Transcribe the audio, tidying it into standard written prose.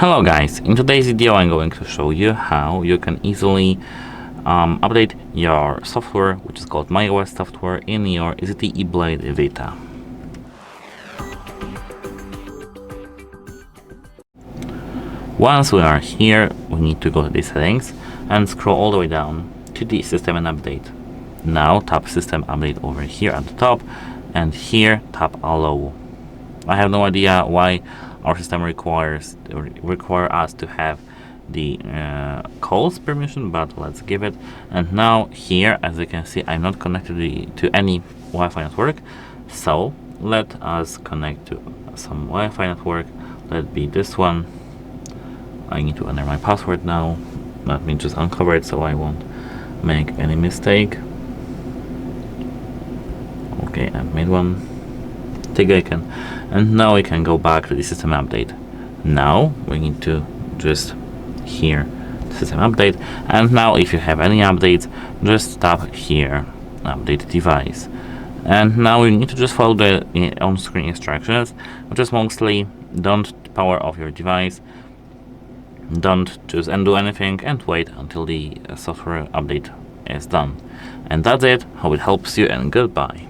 Hello guys, in today's video I'm going to show you how you can easily update your software, which is called MyOS software, in your ZTE Blade Vita. Once we are here, we need to go to the settings and scroll all the way down to the system and update. Now tap system update over here at the top, and here tap allow. I have no idea why our system require us to have the calls permission, but let's give it. And now here, as you can see, I'm not connected to any Wi-Fi network, so let us connect to some Wi-Fi network. Let it be this one. I need to enter my password now. Let me just uncover it so I won't make any mistake. Okay, I've made one. Take icon, and now we can go back to the system update. Now we need to just here system update, and now if you have any updates, just tap here update device. And now you need to just follow the on-screen instructions, which is mostly don't power off your device, don't just undo anything, and wait until the software update is done. And that's it. Hope it helps you, and goodbye.